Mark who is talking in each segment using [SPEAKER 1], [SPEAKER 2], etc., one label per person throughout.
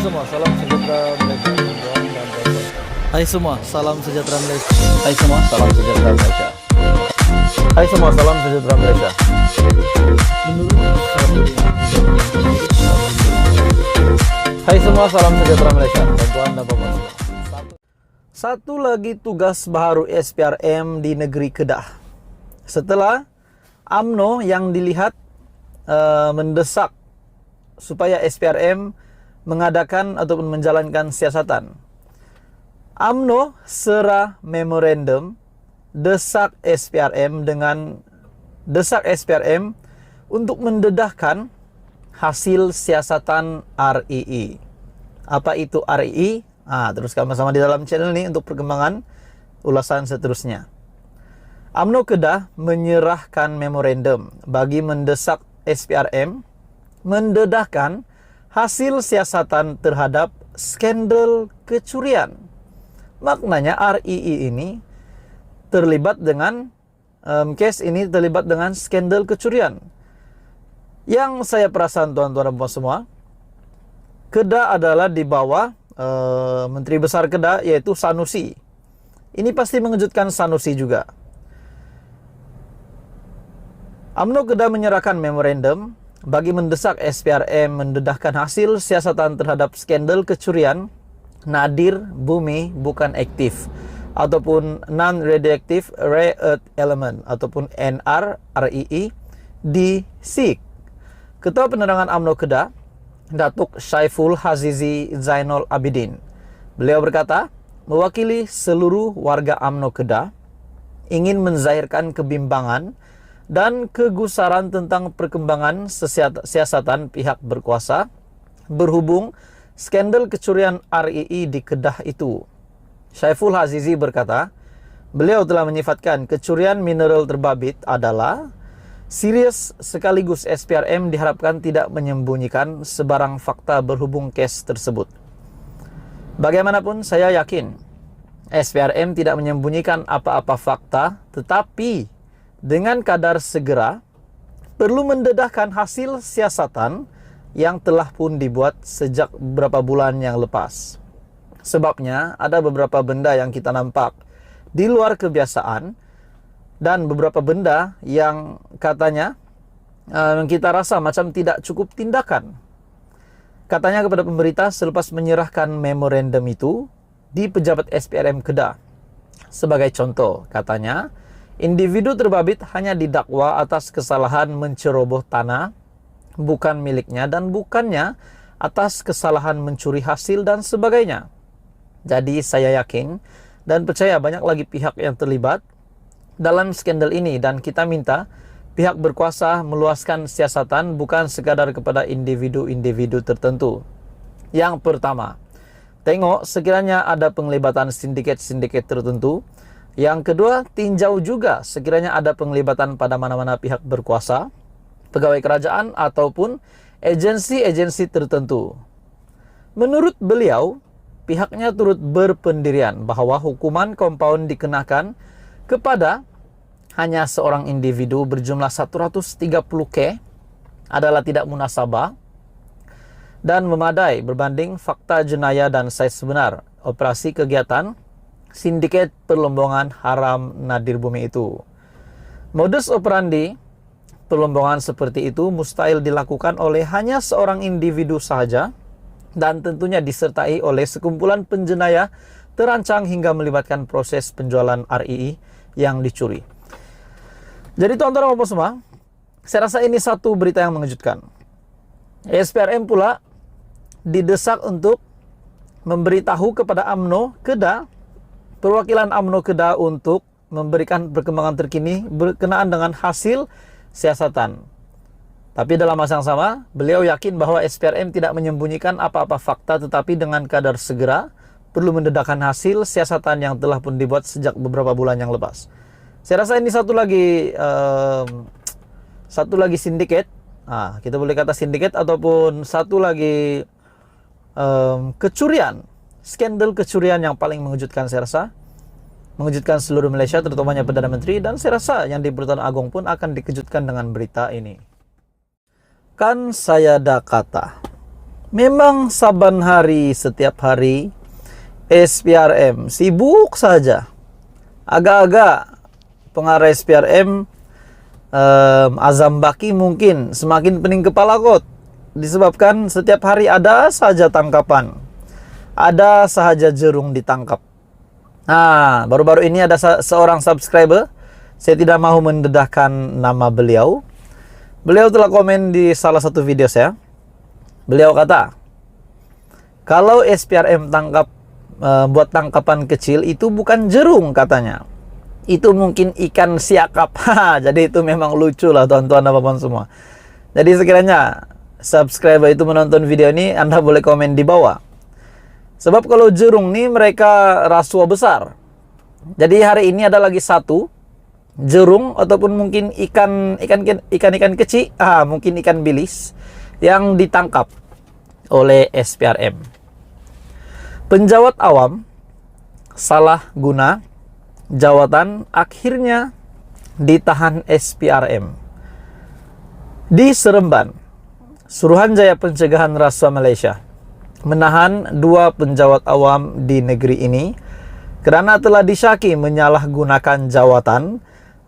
[SPEAKER 1] semua, salam sejahtera Malaysia.
[SPEAKER 2] Hai semua, salam sejahtera Malaysia.
[SPEAKER 1] Hai semua, salam sejahtera Malaysia. Hai semua, salam sejahtera Malaysia. Hai semua, salam sejahtera Malaysia. Tuan dan Bapak semua.
[SPEAKER 2] Satu lagi tugas baru SPRM di negeri Kedah. Setelah UMNO yang dilihat mendesak supaya SPRM mengadakan ataupun menjalankan siasatan. UMNO serah memorandum desak SPRM untuk mendedahkan hasil siasatan RII. Apa itu RII? Terus sama-sama di dalam channel ini untuk perkembangan ulasan seterusnya. UMNO Kedah menyerahkan memorandum bagi mendesak SPRM mendedahkan hasil siasatan terhadap skandal kecurian. Maknanya RII ini terlibat dengan case ini terlibat dengan skandal kecurian. Yang saya perasan tuan-tuan dan puan semua, Kedah adalah di bawah Menteri Besar Kedah yaitu Sanusi. Ini pasti mengejutkan Sanusi juga. UMNO Kedah menyerahkan memorandum bagi mendesak SPRM mendedahkan hasil siasatan terhadap skandal kecurian nadir bumi bukan aktif ataupun non-radioactive rare earth element ataupun NRRII di SIK. Ketua Penerangan UMNO Kedah, Datuk Syaiful Hazizi Zainul Abidin. Beliau berkata, mewakili seluruh warga UMNO Kedah, ingin menzahirkan kebimbangan dan kegusaran tentang perkembangan siasatan pihak berkuasa berhubung skandal kecurian RII di Kedah itu. Syaiful Hazizi berkata, beliau telah menyifatkan kecurian mineral terbabit adalah serius sekaligus SPRM diharapkan tidak menyembunyikan sebarang fakta berhubung kes tersebut. Bagaimanapun saya yakin SPRM tidak menyembunyikan apa-apa fakta, tetapi dengan kadar segera perlu mendedahkan hasil siasatan yang telah pun dibuat sejak beberapa bulan yang lepas. Sebabnya ada beberapa benda yang kita nampak di luar kebiasaan dan beberapa benda yang katanya kita rasa macam tidak cukup tindakan. Katanya kepada pemberita selepas menyerahkan memorandum itu di pejabat SPRM Kedah. Sebagai contoh, katanya individu terbabit hanya didakwa atas kesalahan menceroboh tanah bukan miliknya dan bukannya atas kesalahan mencuri hasil dan sebagainya. Jadi saya yakin dan percaya banyak lagi pihak yang terlibat dalam skandal ini dan kita minta pihak berkuasa meluaskan siasatan bukan sekadar kepada individu-individu tertentu. Yang pertama, tengok sekiranya ada penglibatan sindiket-sindiket tertentu. Yang kedua, tinjau juga sekiranya ada penglibatan pada mana-mana pihak berkuasa, pegawai kerajaan ataupun agensi-agensi tertentu. Menurut beliau, pihaknya turut berpendirian bahwa hukuman kompaun dikenakan kepada hanya seorang individu berjumlah 130K adalah tidak munasabah dan memadai berbanding fakta jenayah dan saiz sebenar operasi kegiatan sindiket perlombongan haram nadir bumi itu. Modus operandi perlombongan seperti itu mustahil dilakukan oleh hanya seorang individu sahaja dan tentunya disertai oleh sekumpulan penjenayah terancang hingga melibatkan proses penjualan RII yang dicuri. Jadi tuan-tuan dan puan semua, saya rasa ini satu berita yang mengejutkan. SPRM pula didesak untuk memberitahu kepada UMNO Kedah, perwakilan UMNO Kedah untuk memberikan perkembangan terkini berkenaan dengan hasil siasatan. Tapi dalam masa yang sama, beliau yakin bahwa SPRM tidak menyembunyikan apa-apa fakta tetapi dengan kadar segera perlu mendedahkan hasil siasatan yang telah pun dibuat sejak beberapa bulan yang lepas. Saya rasa ini satu lagi sindiket. Kita boleh kata sindiket ataupun satu lagi kecurian, skandal kecurian yang paling mengejutkan saya rasa. Mengejutkan seluruh Malaysia, terutamanya Perdana Menteri, dan saya rasa yang di Pertuan Agong pun akan dikejutkan dengan berita ini. Kan saya dah kata, Memang saban hari, setiap hari, SPRM sibuk saja. Agak-agak pengarah SPRM Azam Baki mungkin semakin pening kepala kot. Disebabkan setiap hari ada saja tangkapan. Ada saja jerung ditangkap. Nah, baru-baru ini ada seorang subscriber. Saya tidak mau mendedahkan nama beliau. Beliau telah komen di salah satu video saya. Beliau kata, kalau SPRM buat tangkapan kecil itu bukan jerung katanya. Itu mungkin ikan siakap. Jadi itu memang lucu lah tuan-tuan dan bapak semua. Jadi sekiranya subscriber itu menonton video ini, Anda boleh komen di bawah. Sebab kalau jerung nih mereka rasuah besar. Jadi hari ini ada lagi satu jerung ataupun mungkin ikan kecil, mungkin ikan bilis yang ditangkap oleh SPRM. Penjawat awam salah guna jawatan akhirnya ditahan SPRM. Di Seremban, Suruhanjaya Pencegahan Rasuah Malaysia menahan 2 penjawat awam di negeri ini kerana telah disyaki menyalahgunakan jawatan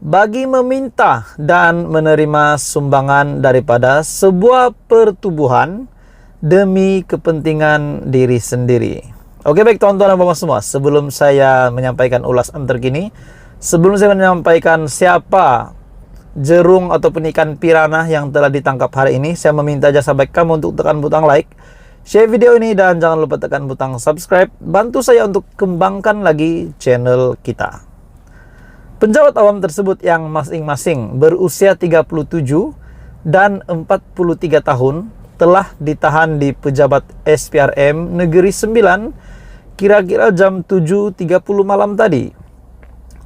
[SPEAKER 2] bagi meminta dan menerima sumbangan daripada sebuah pertubuhan demi kepentingan diri sendiri. Oke, baik tuan-tuan dan bapak semua, sebelum saya menyampaikan ulasan terkini, sebelum saya menyampaikan siapa jerung ataupun ikan piranha yang telah ditangkap hari ini, saya meminta jasa baik kamu untuk tekan butang like, share video ini, dan jangan lupa tekan butang subscribe. Bantu saya untuk kembangkan lagi channel kita. Penjawat awam tersebut yang masing-masing berusia 37 dan 43 tahun telah ditahan di pejabat SPRM Negeri 9 kira-kira jam 7.30 malam tadi.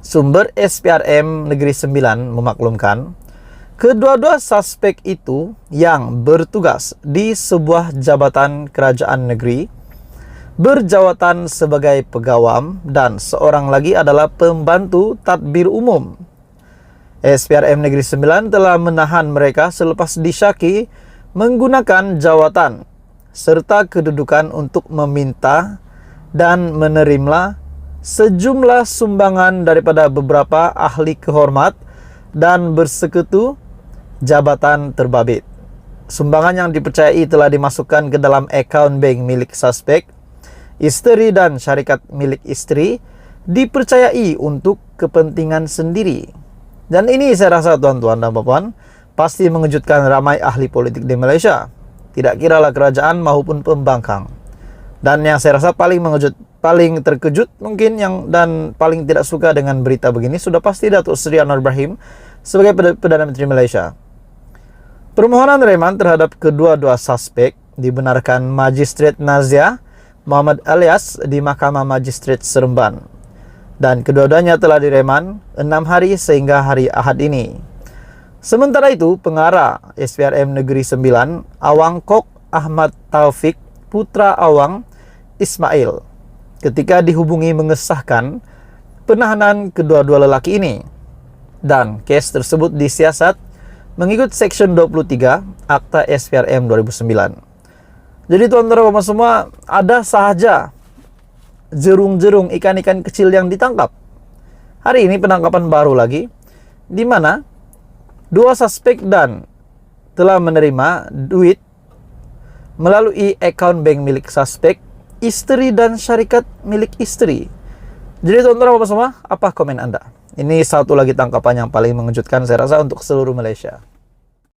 [SPEAKER 2] Sumber SPRM Negeri 9 memaklumkan, kedua-dua suspek itu yang bertugas di sebuah jabatan kerajaan negeri, berjawatan sebagai pegawam, dan seorang lagi adalah pembantu tadbir umum. SPRM Negeri 9 telah menahan mereka selepas disyaki menggunakan jawatan serta kedudukan untuk meminta dan menerima sejumlah sumbangan daripada beberapa ahli kehormat dan bersekutu jabatan terbabit. Sumbangan yang dipercayai telah dimasukkan ke dalam akaun bank milik suspek. Isteri dan syarikat milik istri dipercayai untuk kepentingan sendiri. Dan ini saya rasa tuan-tuan dan puan pasti mengejutkan ramai ahli politik di Malaysia. Tidak kiralah kerajaan maupun pembangkang. Dan yang saya rasa paling terkejut mungkin dan paling tidak suka dengan berita begini sudah pasti Datuk Seri Anwar Ibrahim sebagai Perdana Menteri Malaysia. Permohonan reman terhadap kedua-dua suspek dibenarkan Magistrat Nazia Muhammad Alias di Mahkamah Magistrat Seremban, dan kedua-duanya telah direman 6 hari sehingga hari Ahad ini. Sementara itu, pengarah SPRM Negeri 9 Awang Kok Ahmad Taufik putra Awang Ismail ketika dihubungi mengesahkan penahanan kedua-dua lelaki ini, dan kes tersebut disiasat mengikut Seksyen 23 Akta SPRM 2009. Jadi tuan-tuan dan semua, ada sahaja jerung-jerung ikan-ikan kecil yang ditangkap. Hari ini penangkapan baru lagi, di mana 2 suspek dan telah menerima duit melalui akaun bank milik suspek, istri dan syarikat milik istri. Jadi tuan-tuan dan semua, apa komen Anda? Ini satu lagi tangkapan yang paling mengejutkan saya rasa untuk seluruh Malaysia.